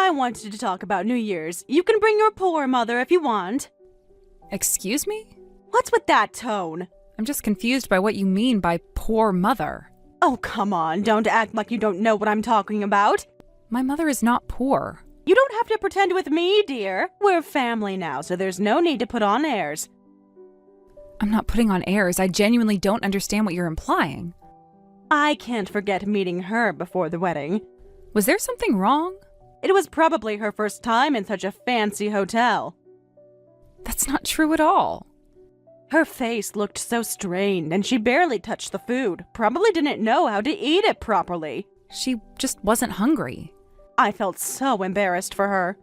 I wanted to talk about New Year's. You can bring your poor mother if you want. Excuse me? What's with that tone? I'm just confused by what you mean by poor mother. Oh, come on, don't act like you don't know what I'm talking about. My mother is not poor. You don't have to pretend with me, dear. We're family now, so there's no need to put on airs. I'm not putting on airs. I genuinely don't understand what you're implying. I can't forget meeting her before the wedding. Was there something wrong? It was probably her first time in such a fancy hotel. That's not true at all. Her face looked so strained, and she barely touched the food. Probably didn't know how to eat it properly. She just wasn't hungry. I felt so embarrassed for her.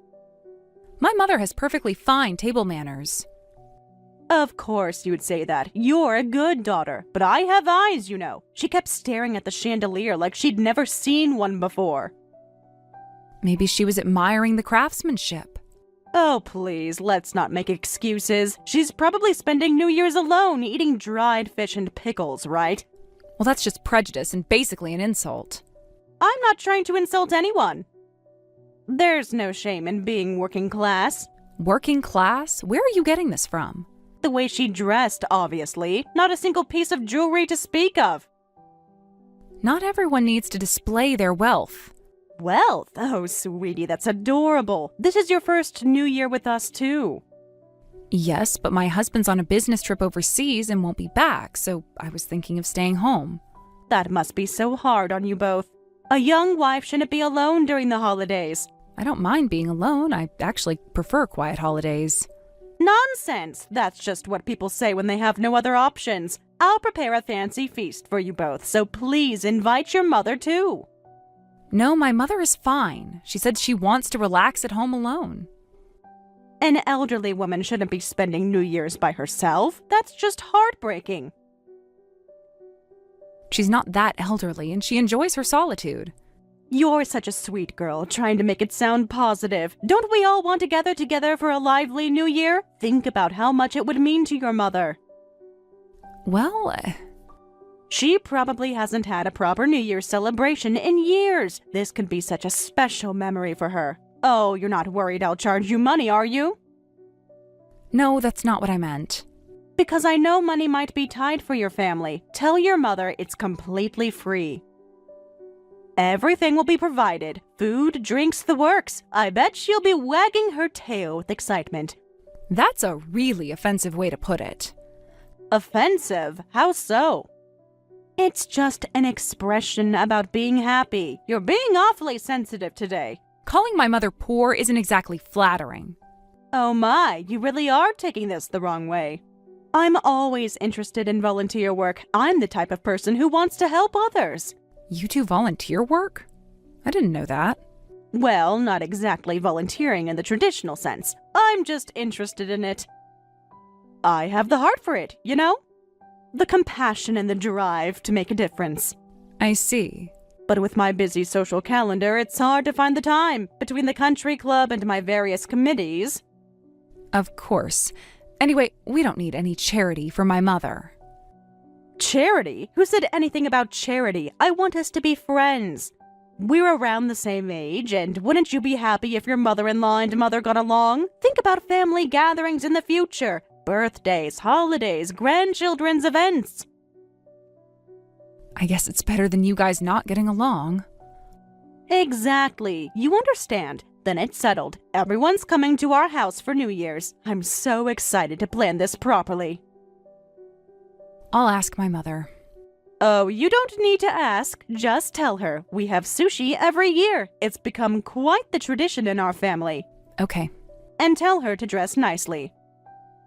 My mother has perfectly fine table manners. Of course you'd say that. You're a good daughter. But I have eyes, you know. She kept staring at the chandelier like she'd never seen one before. Maybe she was admiring the craftsmanship. Oh, please, let's not make excuses. She's probably spending New Year's alone eating dried fish and pickles, right? Well, that's just prejudice and basically an insult. I'm not trying to insult anyone. There's no shame in being working class. Working class? Where are you getting this from? The way she dressed, obviously. Not a single piece of jewelry to speak of. Not everyone needs to display their wealth. Wealth? Oh, sweetie, that's adorable. This is your first New Year with us, too. Yes, but my husband's on a business trip overseas and won't be back, so I was thinking of staying home. That must be so hard on you both. A young wife shouldn't be alone during the holidays. I don't mind being alone. I actually prefer quiet holidays. Nonsense! That's just what people say when they have no other options. I'll prepare a fancy feast for you both, so please invite your mother, too. No, my mother is fine. She said she wants to relax at home alone. An elderly woman shouldn't be spending New Year's by herself. That's just heartbreaking. She's not that elderly, and she enjoys her solitude. You're such a sweet girl, trying to make it sound positive. Don't we all want to gather together for a lively New Year? Think about how much it would mean to your mother. Well, she probably hasn't had a proper New Year's celebration in years. This could be such a special memory for her. Oh, you're not worried I'll charge you money, are you? No, that's not what I meant. Because I know money might be tight for your family. Tell your mother it's completely free. Everything will be provided. Food, drinks, the works. I bet she'll be wagging her tail with excitement. That's a really offensive way to put it. Offensive? How so? It's just an expression about being happy. You're being awfully sensitive today. Calling my mother poor isn't exactly flattering. Oh my, you really are taking this the wrong way. I'm always interested in volunteer work. I'm the type of person who wants to help others. You do volunteer work? I didn't know that. Well, not exactly volunteering in the traditional sense. I'm just interested in it. I have the heart for it, you know? The compassion and the drive to make a difference. I see. But with my busy social calendar, it's hard to find the time between the country club and my various committees. Of course. Anyway, we don't need any charity for my mother. Charity? Who said anything about charity? I want us to be friends. We're around the same age, and wouldn't you be happy if your mother-in-law and mother got along? Think about family gatherings in the future. Birthdays, holidays, grandchildren's events. I guess it's better than you guys not getting along. Exactly. You understand. Then it's settled. Everyone's coming to our house for New Year's. I'm so excited to plan this properly. I'll ask my mother. Oh, you don't need to ask. Just tell her. We have sushi every year. It's become quite the tradition in our family. Okay. And tell her to dress nicely.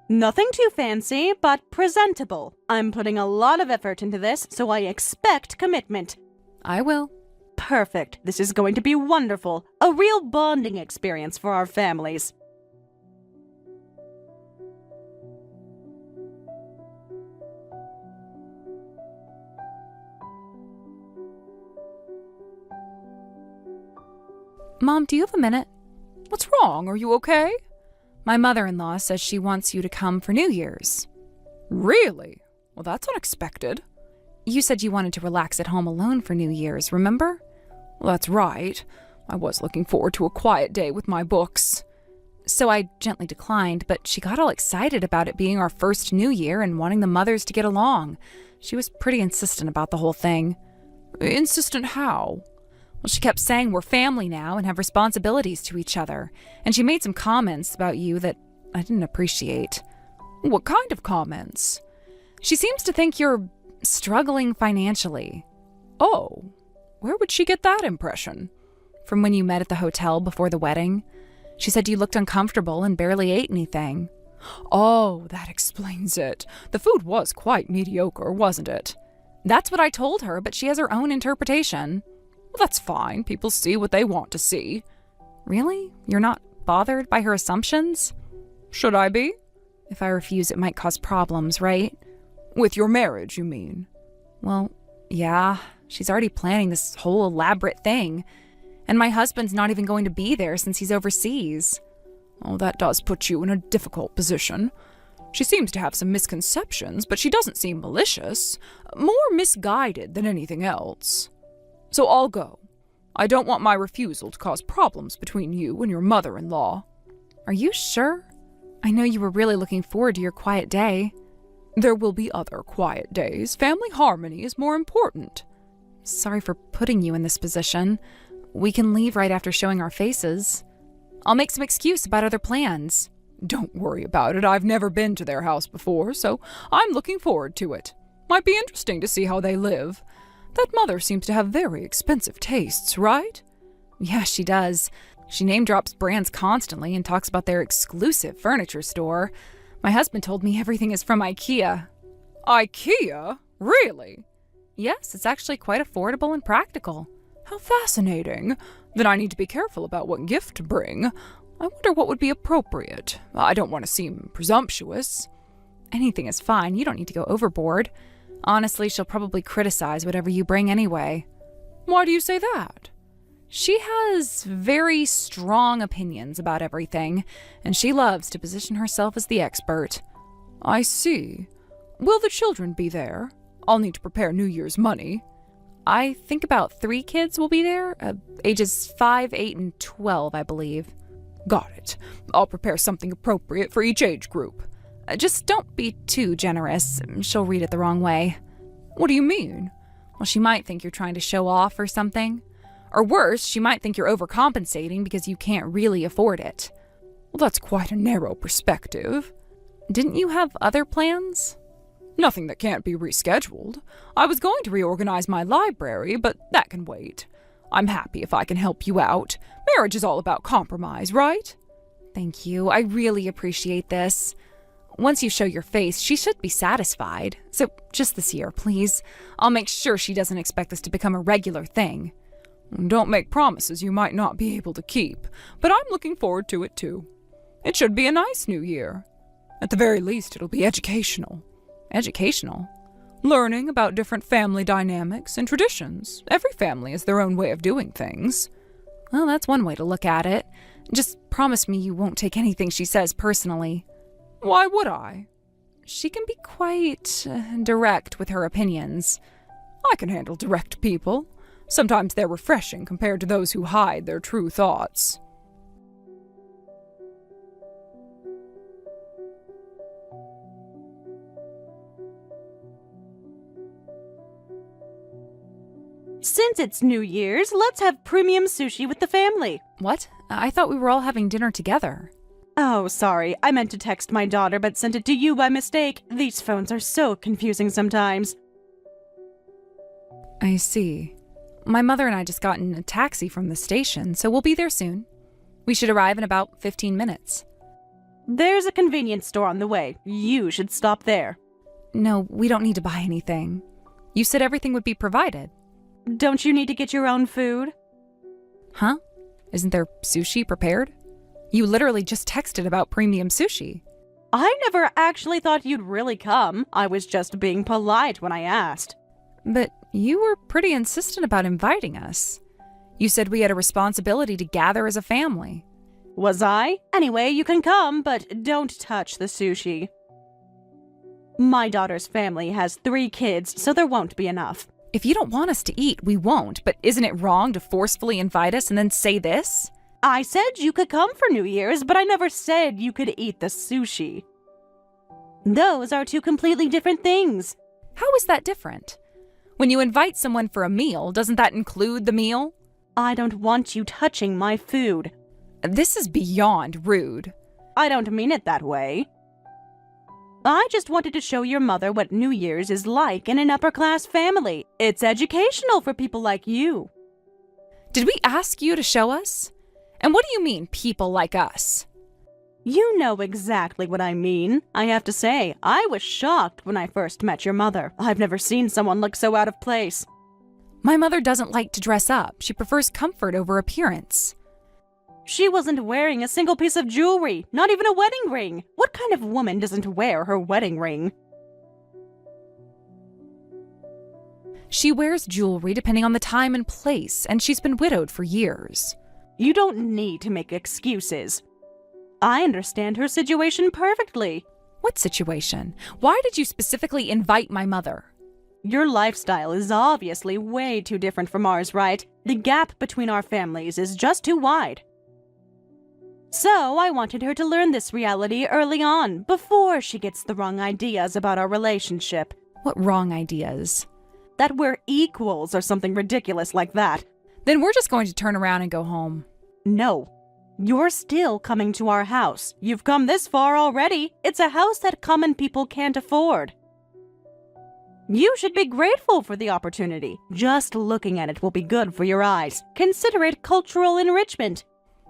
Nothing too fancy, but presentable. I'm putting a lot of effort into this, so I expect commitment. I will. Perfect. This is going to be wonderful. A real bonding experience for our families. Mom, do you have a minute? What's wrong? Are you okay? My mother-in-law says she wants you to come for New Year's. Really? Well, that's unexpected. You said you wanted to relax at home alone for New Year's, remember? Well, that's right. I was looking forward to a quiet day with my books. So I gently declined, but she got all excited about it being our first New Year and wanting the mothers to get along. She was pretty insistent about the whole thing. Insistent how? Well, she kept saying we're family now and have responsibilities to each other, and she made some comments about you that I didn't appreciate. What kind of comments? She seems to think you're struggling financially. Oh, where would she get that impression? From when you met at the hotel before the wedding? She said you looked uncomfortable and barely ate anything. Oh, that explains it. The food was quite mediocre, wasn't it? That's what I told her, but she has her own interpretation. Well, that's fine. People see what they want to see. Really? You're not bothered by her assumptions? Should I be? If I refuse, it might cause problems, right? With your marriage, you mean? Well, yeah. She's already planning this whole elaborate thing. And my husband's not even going to be there since he's overseas. Oh, that does put you in a difficult position. She seems to have some misconceptions, but she doesn't seem malicious. More misguided than anything else. So I'll go. I don't want my refusal to cause problems between you and your mother-in-law. Are you sure? I know you were really looking forward to your quiet day. There will be other quiet days. Family harmony is more important. Sorry for putting you in this position. We can leave right after showing our faces. I'll make some excuse about other plans. Don't worry about it. I've never been to their house before, so I'm looking forward to it. Might be interesting to see how they live. That mother seems to have very expensive tastes, right? Yeah, she does. She name-drops brands constantly and talks about their exclusive furniture store. My husband told me everything is from IKEA. IKEA? Really? Yes, it's actually quite affordable and practical. How fascinating. Then I need to be careful about what gift to bring. I wonder what would be appropriate. I don't want to seem presumptuous. Anything is fine. You don't need to go overboard. Honestly, she'll probably criticize whatever you bring anyway. Why do you say that? She has very strong opinions about everything, and she loves to position herself as the expert. I see. Will the children be there? I'll need to prepare New Year's money. I think about 3 kids will be there, ages 5, 8, and 12, I believe. Got it. I'll prepare something appropriate for each age group. Just don't be too generous. She'll read it the wrong way. What do you mean? Well, she might think you're trying to show off or something. Or worse, she might think you're overcompensating because you can't really afford it. Well, that's quite a narrow perspective. Didn't you have other plans? Nothing that can't be rescheduled. I was going to reorganize my library, but that can wait. I'm happy if I can help you out. Marriage is all about compromise, right? Thank you. I really appreciate this. Once you show your face, she should be satisfied. So just this year, please. I'll make sure she doesn't expect this to become a regular thing. Don't make promises you might not be able to keep, but I'm looking forward to it too. It should be a nice new year. At the very least, it'll be educational. Educational? Learning about different family dynamics and traditions. Every family has their own way of doing things. Well, that's one way to look at it. Just promise me you won't take anything she says personally. Why would I? She can be quite direct with her opinions. I can handle direct people. Sometimes they're refreshing compared to those who hide their true thoughts. Since it's New Year's, let's have premium sushi with the family. What? I thought we were all having dinner together. Oh, sorry. I meant to text my daughter, but sent it to you by mistake. These phones are so confusing sometimes. I see. My mother and I just got in a taxi from the station, so we'll be there soon. We should arrive in about 15 minutes. There's a convenience store on the way. You should stop there. No, we don't need to buy anything. You said everything would be provided. Don't you need to get your own food? Huh? Isn't there sushi prepared? You literally just texted about premium sushi. I never actually thought you'd really come. I was just being polite when I asked. But you were pretty insistent about inviting us. You said we had a responsibility to gather as a family. Was I? Anyway, you can come, but don't touch the sushi. My daughter's family has 3 kids, so there won't be enough. If you don't want us to eat, we won't, but isn't it wrong to forcefully invite us and then say this? I said you could come for New Year's, but I never said you could eat the sushi. Those are two completely different things. How is that different? When you invite someone for a meal, doesn't that include the meal? I don't want you touching my food. This is beyond rude. I don't mean it that way. I just wanted to show your mother what New Year's is like in an upper-class family. It's educational for people like you. Did we ask you to show us? And what do you mean, people like us? You know exactly what I mean. I have to say, I was shocked when I first met your mother. I've never seen someone look so out of place. My mother doesn't like to dress up. She prefers comfort over appearance. She wasn't wearing a single piece of jewelry, not even a wedding ring. What kind of woman doesn't wear her wedding ring? She wears jewelry depending on the time and place, and she's been widowed for years. You don't need to make excuses. I understand her situation perfectly. What situation? Why did you specifically invite my mother? Your lifestyle is obviously way too different from ours, right? The gap between our families is just too wide. So I wanted her to learn this reality early on, before she gets the wrong ideas about our relationship. What wrong ideas? That we're equals or something ridiculous like that. Then we're just going to turn around and go home. No. You're still coming to our house. You've come this far already. It's a house that common people can't afford. You should be grateful for the opportunity. Just looking at it will be good for your eyes. Consider it cultural enrichment.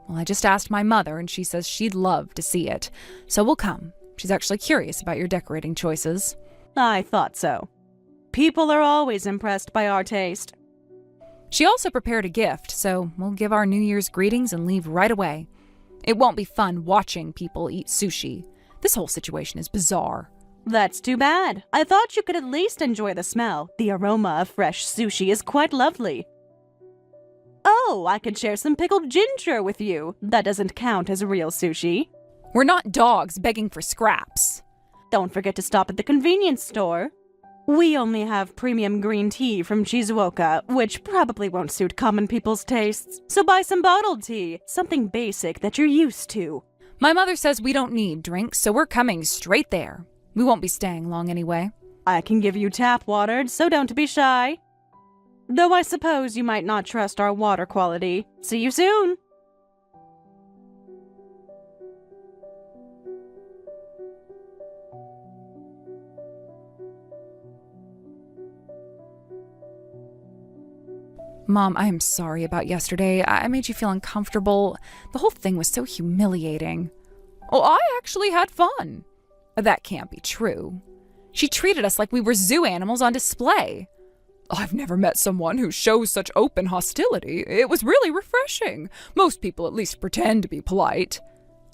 Well, I just asked my mother, and she says she'd love to see it. So we'll come. She's actually curious about your decorating choices. I thought so. People are always impressed by our taste. She also prepared a gift, so we'll give our New Year's greetings and leave right away. It won't be fun watching people eat sushi. This whole situation is bizarre. That's too bad. I thought you could at least enjoy the smell. The aroma of fresh sushi is quite lovely. Oh, I could share some pickled ginger with you. That doesn't count as real sushi. We're not dogs begging for scraps. Don't forget to stop at the convenience store. We only have premium green tea from Shizuoka, which probably won't suit common people's tastes. So buy some bottled tea, something basic that you're used to. My mother says we don't need drinks, so we're coming straight there. We won't be staying long anyway. I can give you tap water, so don't be shy. Though I suppose you might not trust our water quality. See you soon! Mom, I am sorry about yesterday. I made you feel uncomfortable. The whole thing was so humiliating. Oh, I actually had fun. That can't be true. She treated us like we were zoo animals on display. I've never met someone who shows such open hostility. It was really refreshing. Most people at least pretend to be polite.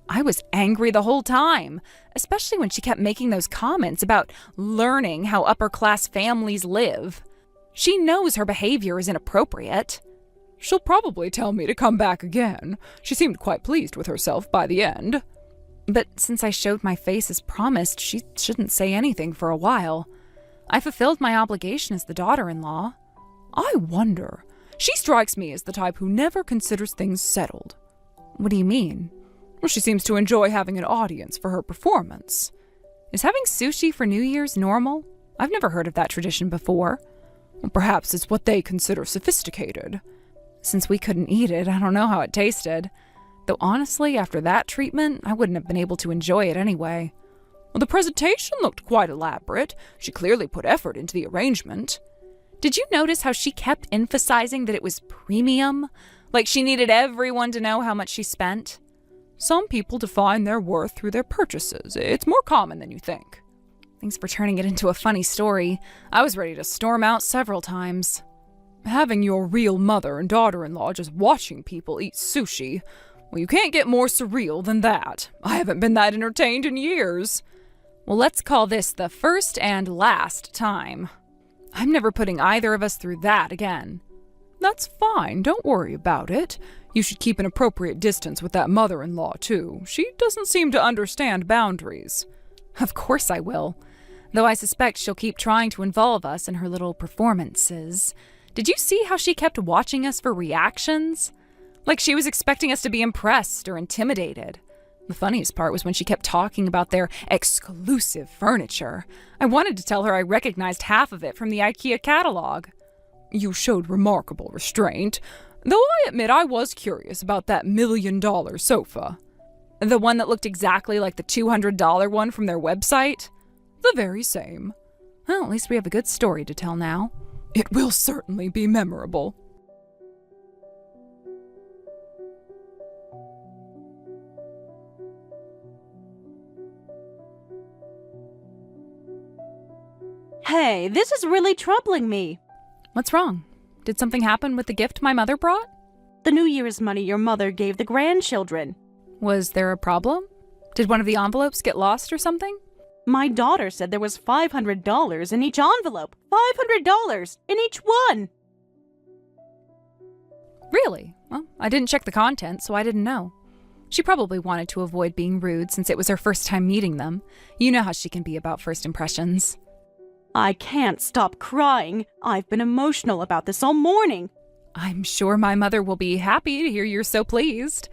I was angry the whole time, especially when she kept making those comments about learning how upper-class families live. She knows her behavior is inappropriate. She'll probably tell me to come back again. She seemed quite pleased with herself by the end. But since I showed my face as promised, she shouldn't say anything for a while. I fulfilled my obligation as the daughter-in-law. I wonder. She strikes me as the type who never considers things settled. What do you mean? Well, she seems to enjoy having an audience for her performance. Is having sushi for New Year's normal? I've never heard of that tradition before. Well, perhaps it's what they consider sophisticated. Since we couldn't eat it, I don't know how it tasted. Though honestly, after that treatment, I wouldn't have been able to enjoy it anyway. Well, the presentation looked quite elaborate. She clearly put effort into the arrangement. Did you notice how she kept emphasizing that it was premium? Like she needed everyone to know how much she spent? Some people define their worth through their purchases. It's more common than you think. Thanks for turning it into a funny story. I was ready to storm out several times. Having your real mother and daughter-in-law just watching people eat sushi, well, you can't get more surreal than that. I haven't been that entertained in years. Well, let's call this the first and last time. I'm never putting either of us through that again. That's fine, don't worry about it. You should keep an appropriate distance with that mother-in-law, too. She doesn't seem to understand boundaries. Of course I will. Though I suspect she'll keep trying to involve us in her little performances. Did you see how she kept watching us for reactions? Like she was expecting us to be impressed or intimidated. The funniest part was when she kept talking about their exclusive furniture. I wanted to tell her I recognized half of it from the IKEA catalog. You showed remarkable restraint, though I admit I was curious about that $1 million sofa. The one that looked exactly like the $200 one from their website? The very same. Well, at least we have a good story to tell now. It will certainly be memorable. Hey, this is really troubling me. What's wrong? Did something happen with the gift my mother brought? The New Year's money your mother gave the grandchildren. Was there a problem? Did one of the envelopes get lost or something? My daughter said there was $500 in each envelope. $500 in each one! Really? Well, I didn't check the contents, so I didn't know. She probably wanted to avoid being rude since it was her first time meeting them. You know how she can be about first impressions. I can't stop crying. I've been emotional about this all morning. I'm sure my mother will be happy to hear you're so pleased.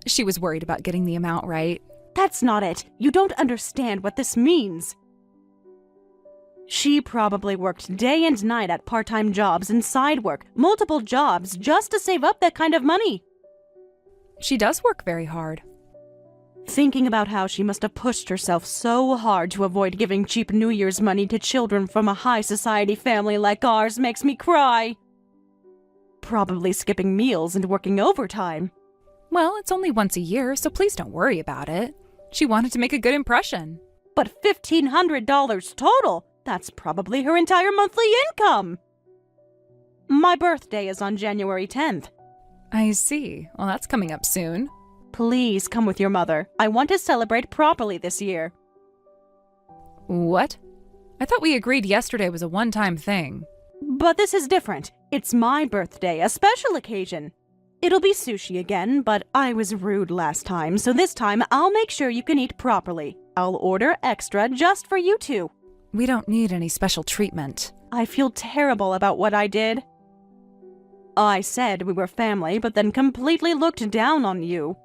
She was worried about getting the amount right. That's not it. You don't understand what this means. She probably worked day and night at part-time jobs and side work, multiple jobs, just to save up that kind of money. She does work very hard. Thinking about how she must have pushed herself so hard to avoid giving cheap New Year's money to children from a high society family like ours makes me cry. Probably skipping meals and working overtime. Well, it's only once a year, so please don't worry about it. She wanted to make a good impression. But $1,500 total? That's probably her entire monthly income. My birthday is on January 10th. I see. Well, that's coming up soon. Please come with your mother. I want to celebrate properly this year. What? I thought we agreed yesterday was a one-time thing. But this is different. It's my birthday, a special occasion. It'll be sushi again, but I was rude last time, so this time I'll make sure you can eat properly. I'll order extra just for you two. We don't need any special treatment. I feel terrible about what I did. I said we were family, but then completely looked down on you.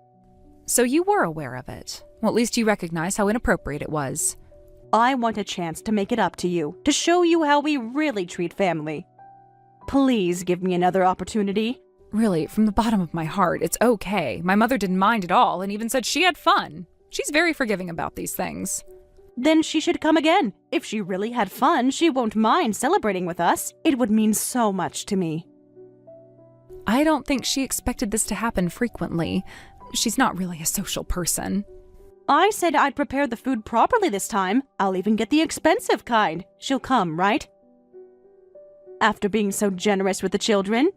So you were aware of it. Well, at least you recognize how inappropriate it was. I want a chance to make it up to you, to show you how we really treat family. Please give me another opportunity. Really, from the bottom of my heart, it's okay. My mother didn't mind at all and even said she had fun. She's very forgiving about these things. Then she should come again. If she really had fun, she won't mind celebrating with us. It would mean so much to me. I don't think she expected this to happen frequently. She's not really a social person. I said I'd prepare the food properly this time. I'll even get the expensive kind. She'll come, right? After being so generous with the children.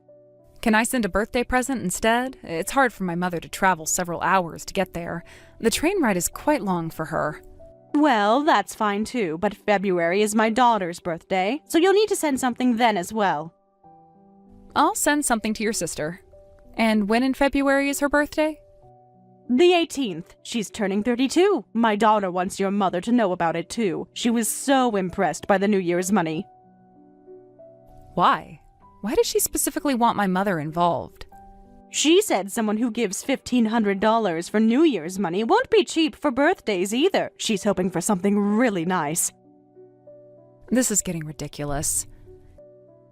Can I send a birthday present instead? It's hard for my mother to travel several hours to get there. The train ride is quite long for her. Well, that's fine too, but February is my daughter's birthday, so you'll need to send something then as well. I'll send something to your sister. And when in February is her birthday? The 18th. She's turning 32. My daughter wants your mother to know about it too. She was so impressed by the New Year's money. Why? Why does she specifically want my mother involved? She said someone who gives $1,500 for New Year's money won't be cheap for birthdays either. She's hoping for something really nice. This is getting ridiculous.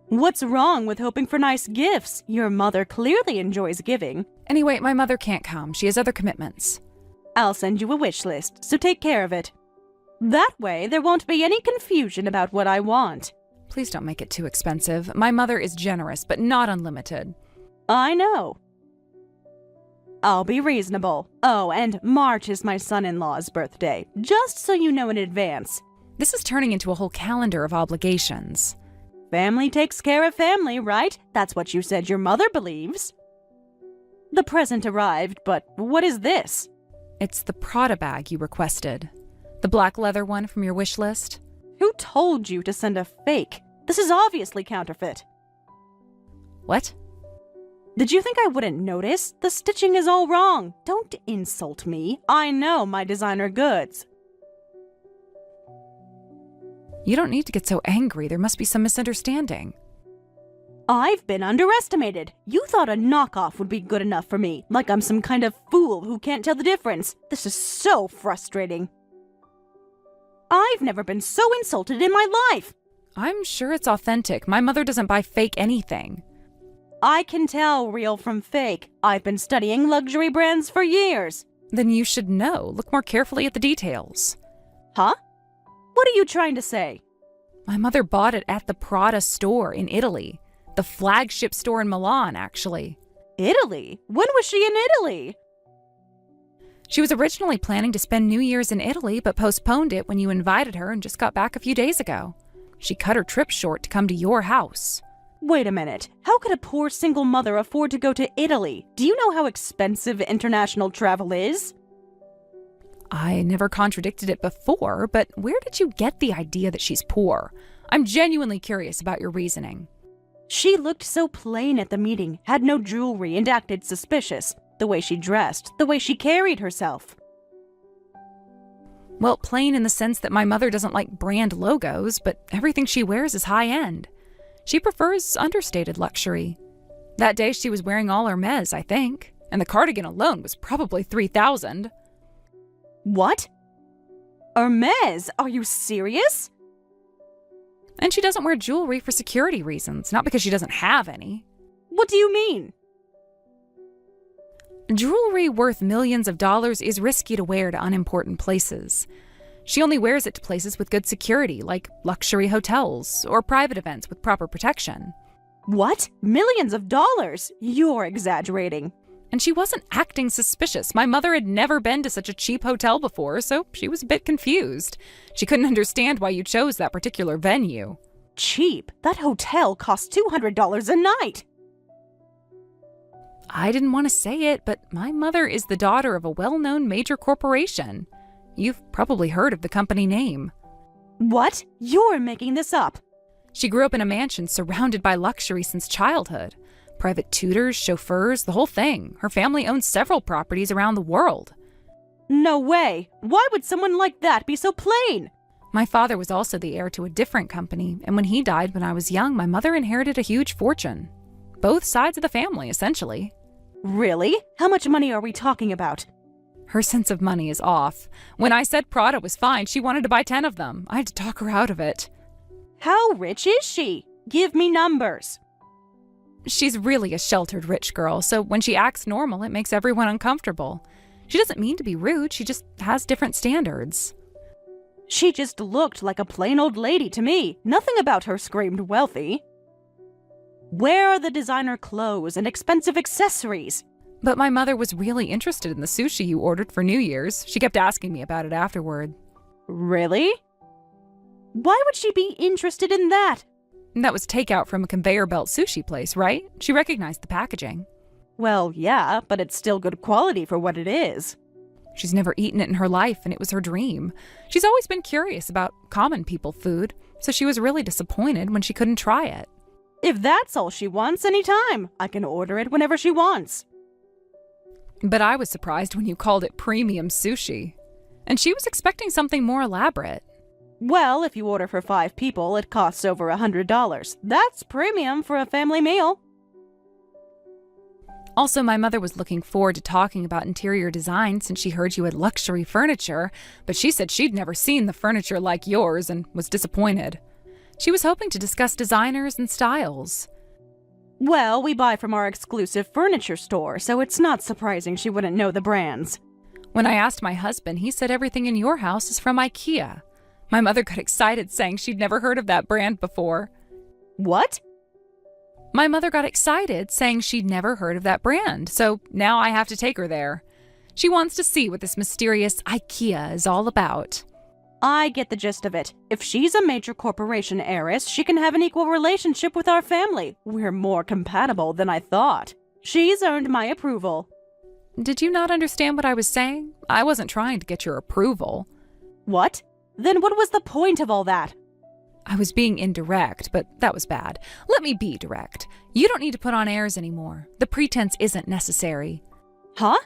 What's wrong with hoping for nice gifts? Your mother clearly enjoys giving. Anyway, my mother can't come. She has other commitments. I'll send you a wish list, so take care of it. That way, there won't be any confusion about what I want. Please don't make it too expensive. My mother is generous, but not unlimited. I know. I'll be reasonable. Oh, and March is my son-in-law's birthday, just so you know in advance. This is turning into a whole calendar of obligations. Family takes care of family, right? That's what you said your mother believes. The present arrived, but what is this? It's the Prada bag you requested. The black leather one from your wish list. Who told you to send a fake? This is obviously counterfeit. What? Did you think I wouldn't notice? The stitching is all wrong. Don't insult me. I know my designer goods. You don't need to get so angry. There must be some misunderstanding. I've been underestimated. You thought a knockoff would be good enough for me, like I'm some kind of fool who can't tell the difference. This is so frustrating. I've never been so insulted in my life. I'm sure it's authentic. My mother doesn't buy fake anything. I can tell real from fake. I've been studying luxury brands for years. Then you should know. Look more carefully at the details. Huh? What are you trying to say? My mother bought it at the Prada store in Italy. The flagship store in Milan, actually. Italy? When was she in Italy? She was originally planning to spend New Year's in Italy, but postponed it when you invited her and just got back a few days ago. She cut her trip short to come to your house. Wait a minute. How could a poor single mother afford to go to Italy? Do you know how expensive international travel is? I never contradicted it before, but where did you get the idea that she's poor? I'm genuinely curious about your reasoning. She looked so plain at the meeting, had no jewelry, and acted suspicious. The way she dressed, the way she carried herself. Well, plain in the sense that my mother doesn't like brand logos, but everything she wears is high-end. She prefers understated luxury. That day she was wearing all Hermes, I think, and the cardigan alone was probably $3,000. What? Hermes? Are you serious? And she doesn't wear jewelry for security reasons, not because she doesn't have any. What do you mean? Jewelry worth millions of dollars is risky to wear to unimportant places. She only wears it to places with good security, like luxury hotels or private events with proper protection. What? Millions of dollars? You're exaggerating. And she wasn't acting suspicious. My mother had never been to such a cheap hotel before, so she was a bit confused. She couldn't understand why you chose that particular venue. Cheap? That hotel cost $200 a night. I didn't want to say it, but my mother is the daughter of a well-known major corporation. You've probably heard of the company name. What? You're making this up. She grew up in a mansion surrounded by luxury since childhood. Private tutors, chauffeurs, the whole thing. Her family owns several properties around the world. No way. Why would someone like that be so plain? My father was also the heir to a different company, and when he died when I was young, my mother inherited a huge fortune. Both sides of the family, essentially. Really? How much money are we talking about? Her sense of money is off. When I said Prada was fine, she wanted to buy 10 of them. I had to talk her out of it. How rich is she? Give me numbers. She's really a sheltered rich girl, so when she acts normal, it makes everyone uncomfortable. She doesn't mean to be rude, she just has different standards. She just looked like a plain old lady to me. Nothing about her screamed wealthy. Where are the designer clothes and expensive accessories? But my mother was really interested in the sushi you ordered for New Year's. She kept asking me about it afterward. Really? Why would she be interested in that? That was takeout from a conveyor belt sushi place, right? She recognized the packaging. Well, yeah, but it's still good quality for what it is. She's never eaten it in her life, and it was her dream. She's always been curious about common people food, so she was really disappointed when she couldn't try it. If that's all she wants, anytime. I can order it whenever she wants. But I was surprised when you called it premium sushi. And she was expecting something more elaborate. Well, if you order for 5 people, it costs over $100. That's premium for a family meal. Also, my mother was looking forward to talking about interior design since she heard you had luxury furniture, but she said she'd never seen the furniture like yours and was disappointed. She was hoping to discuss designers and styles. Well, we buy from our exclusive furniture store, so it's not surprising she wouldn't know the brands. When I asked my husband, he said everything in your house is from IKEA. My mother got excited, saying she'd never heard of that brand before. What? My mother got excited, saying she'd never heard of that brand, so now I have to take her there. She wants to see what this mysterious IKEA is all about. I get the gist of it. If she's a major corporation heiress, she can have an equal relationship with our family. We're more compatible than I thought. She's earned my approval. Did you not understand what I was saying? I wasn't trying to get your approval. What? Then what was the point of all that? I was being indirect, but that was bad. Let me be direct. You don't need to put on airs anymore. The pretense isn't necessary. Huh?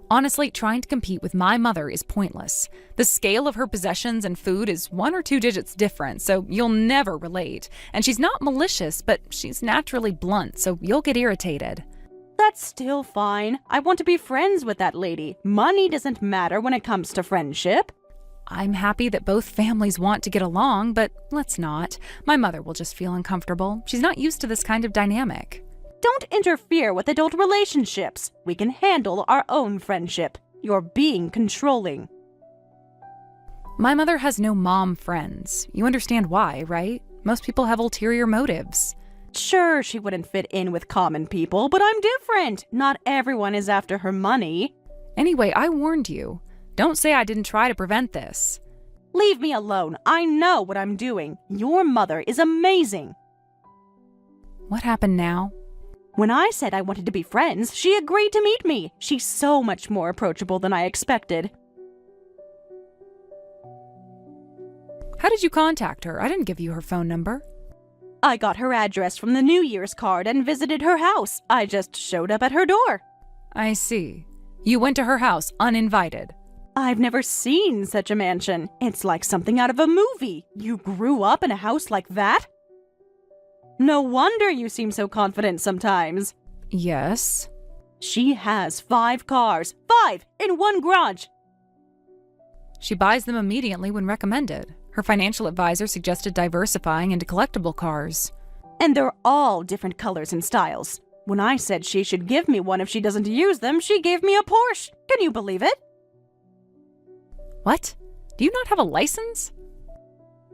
Honestly, trying to compete with my mother is pointless. The scale of her possessions and food is 1 or 2 digits different, so you'll never relate. And she's not malicious, but she's naturally blunt, so you'll get irritated. That's still fine. I want to be friends with that lady. Money doesn't matter when it comes to friendship. I'm happy that both families want to get along, but let's not. My mother will just feel uncomfortable. She's not used to this kind of dynamic. Don't interfere with adult relationships. We can handle our own friendship. You're being controlling. My mother has no mom friends. You understand why, right? Most people have ulterior motives. Sure, she wouldn't fit in with common people, but I'm different. Not everyone is after her money. Anyway, I warned you. Don't say I didn't try to prevent this. Leave me alone. I know what I'm doing. Your mother is amazing. What happened now? When I said I wanted to be friends, she agreed to meet me. She's so much more approachable than I expected. How did you contact her? I didn't give you her phone number. I got her address from the New Year's card and visited her house. I just showed up at her door. I see. You went to her house uninvited. I've never seen such a mansion. It's like something out of a movie. You grew up in a house like that? No wonder you seem so confident sometimes. Yes. She has 5 cars. 5 in one garage. She buys them immediately when recommended. Her financial advisor suggested diversifying into collectible cars. And they're all different colors and styles. When I said she should give me one if she doesn't use them, she gave me a Porsche. Can you believe it? What? Do you not have a license?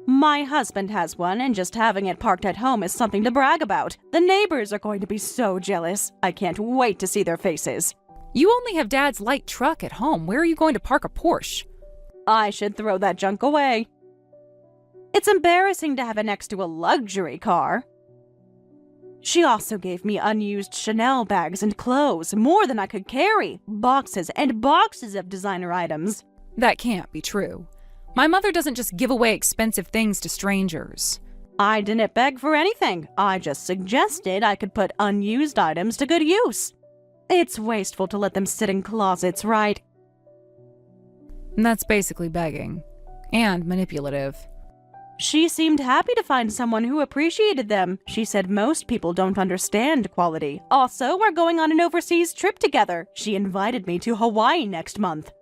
My husband has one, and just having it parked at home is something to brag about. The neighbors are going to be so jealous. I can't wait to see their faces. You only have Dad's light truck at home. Where are you going to park a Porsche? I should throw that junk away. It's embarrassing to have it next to a luxury car. She also gave me unused Chanel bags and clothes, more than I could carry. Boxes and boxes of designer items. That can't be true. My mother doesn't just give away expensive things to strangers. I didn't beg for anything. I just suggested I could put unused items to good use. It's wasteful to let them sit in closets, right? That's basically begging. And manipulative. She seemed happy to find someone who appreciated them. She said most people don't understand quality. Also, we're going on an overseas trip together. She invited me to Hawaii next month.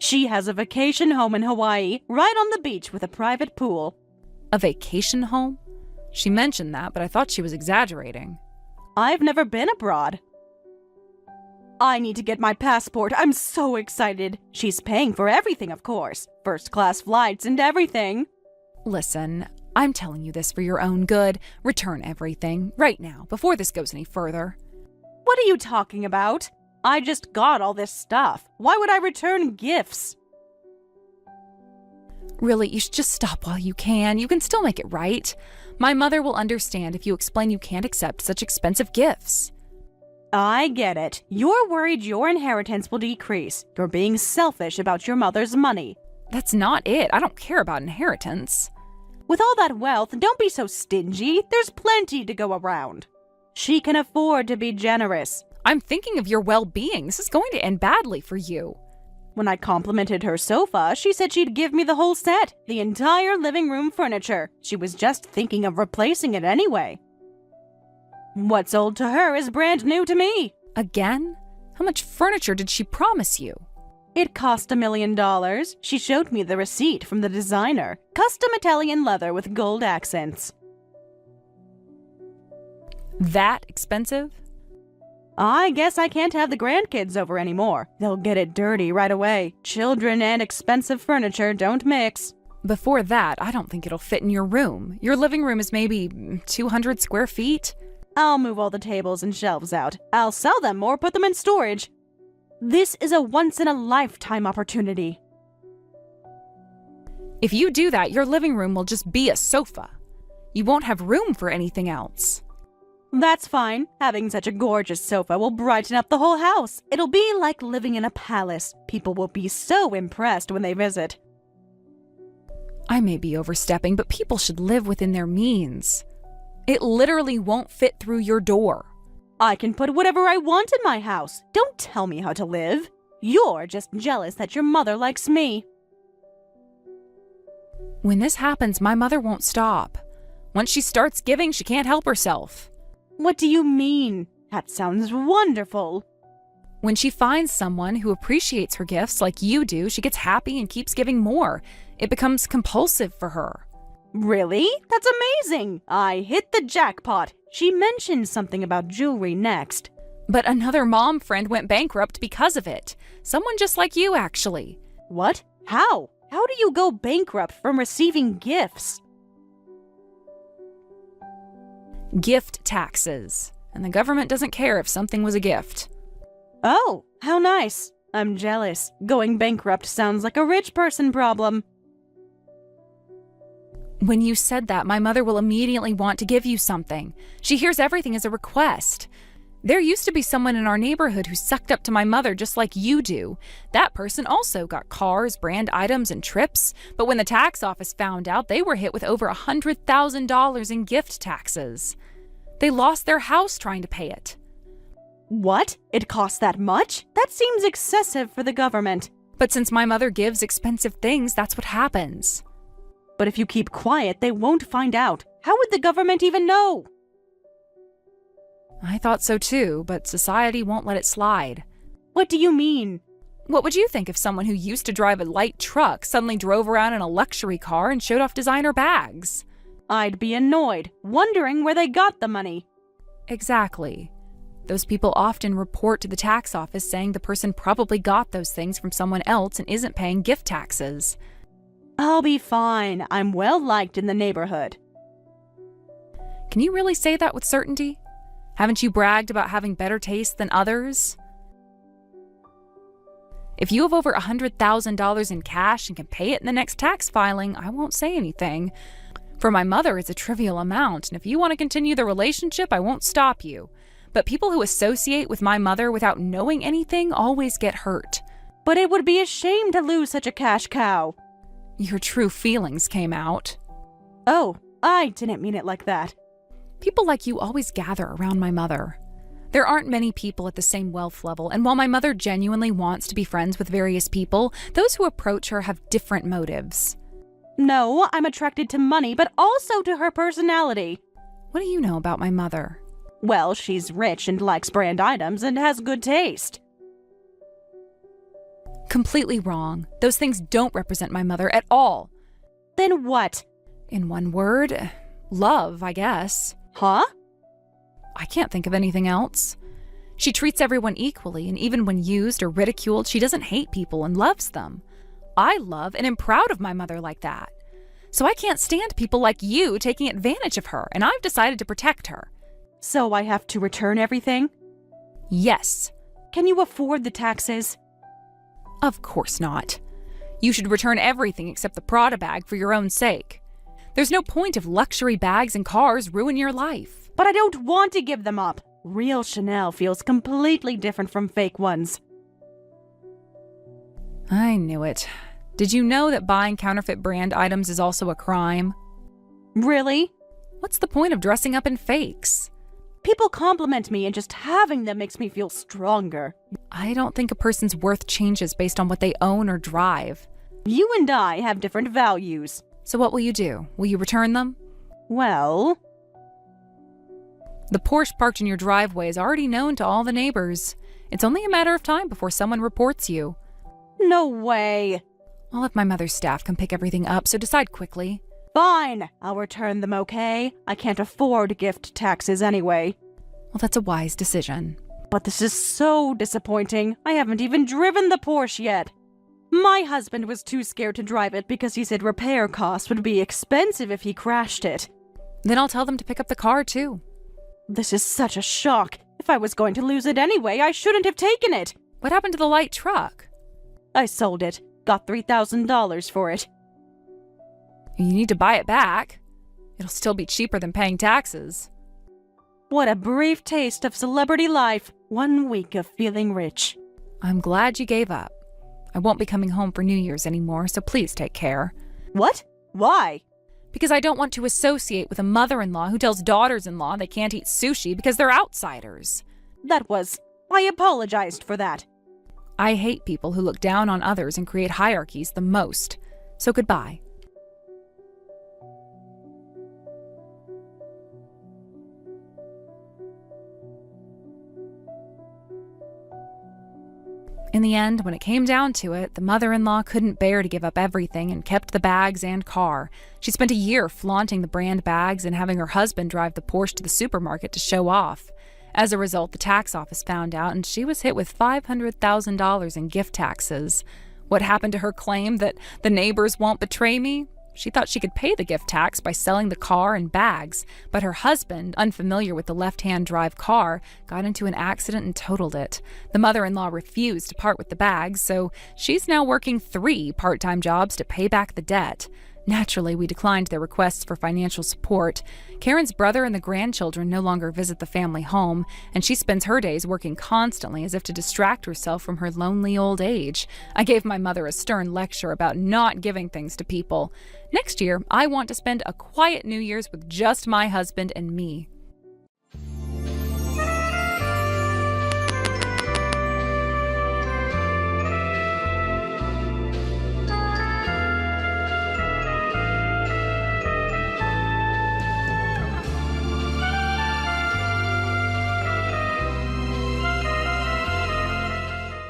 She has a vacation home in Hawaii, right on the beach with a private pool. A vacation home? She mentioned that, but I thought she was exaggerating. I've never been abroad. I need to get my passport. I'm so excited. She's paying for everything, of course. First-class flights and everything. Listen, I'm telling you this for your own good. Return everything, right now, before this goes any further. What are you talking about? I just got all this stuff. Why would I return gifts? Really, you should just stop while you can. You can still make it right. My mother will understand if you explain you can't accept such expensive gifts. I get it. You're worried your inheritance will decrease. You're being selfish about your mother's money. That's not it. I don't care about inheritance. With all that wealth, don't be so stingy. There's plenty to go around. She can afford to be generous. I'm thinking of your well-being. This is going to end badly for you. When I complimented her sofa, she said she'd give me the whole set, the entire living room furniture. She was just thinking of replacing it anyway. What's old to her is brand new to me. Again? How much furniture did she promise you? It cost $1 million. She showed me the receipt from the designer. Custom Italian leather with gold accents. That expensive? I guess I can't have the grandkids over anymore. They'll get it dirty right away. Children and expensive furniture don't mix. Before that, I don't think it'll fit in your room. Your living room is maybe 200 square feet. I'll move all the tables and shelves out. I'll sell them or put them in storage. This is a once-in-a-lifetime opportunity. If you do that, your living room will just be a sofa. You won't have room for anything else. That's fine. Having such a gorgeous sofa will brighten up the whole house. It'll be like living in a palace. People will be so impressed when they visit. I may be overstepping, but people should live within their means. It literally won't fit through your door. I can put whatever I want in my house. Don't tell me how to live. You're just jealous that your mother likes me. When this happens, my mother won't stop. Once she starts giving, she can't help herself. What do you mean? That sounds wonderful. When she finds someone who appreciates her gifts like you do, she gets happy and keeps giving more. It becomes compulsive for her. Really? That's amazing. I hit the jackpot. She mentioned something about jewelry next. But another mom friend went bankrupt because of it. Someone just like you, actually. What? How? How do you go bankrupt from receiving gifts? Gift taxes. And the government doesn't care if something was a gift. Oh, how nice. I'm jealous. Going bankrupt sounds like a rich person problem. When you said that, my mother will immediately want to give you something. She hears everything as a request. There used to be someone in our neighborhood who sucked up to my mother just like you do. That person also got cars, brand items, and trips. But when the tax office found out, they were hit with over $100,000 in gift taxes. They lost their house trying to pay it. What? It costs that much? That seems excessive for the government. But since my mother gives expensive things, that's what happens. But if you keep quiet, they won't find out. How would the government even know? I thought so too, but society won't let it slide. What do you mean? What would you think if someone who used to drive a light truck suddenly drove around in a luxury car and showed off designer bags? I'd be annoyed, wondering where they got the money. Exactly. Those people often report to the tax office saying the person probably got those things from someone else and isn't paying gift taxes. I'll be fine. I'm well liked in the neighborhood. Can you really say that with certainty? Haven't you bragged about having better taste than others? If you have over $100,000 in cash and can pay it in the next tax filing, I won't say anything. For my mother, it's a trivial amount, and if you want to continue the relationship, I won't stop you. But people who associate with my mother without knowing anything always get hurt. But it would be a shame to lose such a cash cow. Your true feelings came out. Oh, I didn't mean it like that. People like you always gather around my mother. There aren't many people at the same wealth level, and while my mother genuinely wants to be friends with various people, those who approach her have different motives. No, I'm attracted to money, but also to her personality. What do you know about my mother? Well, she's rich and likes brand items and has good taste. Completely wrong. Those things don't represent my mother at all. Then what? In one word, love, I guess. Huh? I can't think of anything else. She treats everyone equally, and even when used or ridiculed, she doesn't hate people and loves them. I love and am proud of my mother like that. So I can't stand people like you taking advantage of her, and I've decided to protect her. So I have to return everything? Yes. Can you afford the taxes? Of course not. You should return everything except the Prada bag for your own sake. There's no point if luxury bags and cars ruin your life. But I don't want to give them up. Real Chanel feels completely different from fake ones. I knew it. Did you know that buying counterfeit brand items is also a crime? Really? What's the point of dressing up in fakes? People compliment me and just having them makes me feel stronger. I don't think a person's worth changes based on what they own or drive. You and I have different values. So what will you do? Will you return them? Well... The Porsche parked in your driveway is already known to all the neighbors. It's only a matter of time before someone reports you. No way. I'll have my mother's staff come pick everything up, so decide quickly. Fine, I'll return them, okay? I can't afford gift taxes anyway. Well, that's a wise decision. But this is so disappointing. I haven't even driven the Porsche yet. My husband was too scared to drive it because he said repair costs would be expensive if he crashed it. Then I'll tell them to pick up the car, too. This is such a shock. If I was going to lose it anyway, I shouldn't have taken it. What happened to the light truck? I sold it. Got $3,000 for it. You need to buy it back. It'll still be cheaper than paying taxes. What a brief taste of celebrity life. 1 week of feeling rich. I'm glad you gave up. I won't be coming home for New Year's anymore, so please take care. What? Why? Because I don't want to associate with a mother-in-law who tells daughters-in-law they can't eat sushi because they're outsiders. I apologized for that. I hate people who look down on others and create hierarchies the most. So goodbye. In the end, when it came down to it, the mother-in-law couldn't bear to give up everything and kept the bags and car. She spent a year flaunting the brand bags and having her husband drive the Porsche to the supermarket to show off. As a result, the tax office found out and she was hit with $500,000 in gift taxes. What happened to her claim that the neighbors won't betray me? She thought she could pay the gift tax by selling the car and bags, but her husband, unfamiliar with the left-hand drive car, got into an accident and totaled it. The mother-in-law refused to part with the bags, so she's now working 3 part-time jobs to pay back the debt. Naturally, we declined their requests for financial support. Karen's brother and the grandchildren no longer visit the family home, and she spends her days working constantly as if to distract herself from her lonely old age. I gave my mother a stern lecture about not giving things to people. Next year, I want to spend a quiet New Year's with just my husband and me.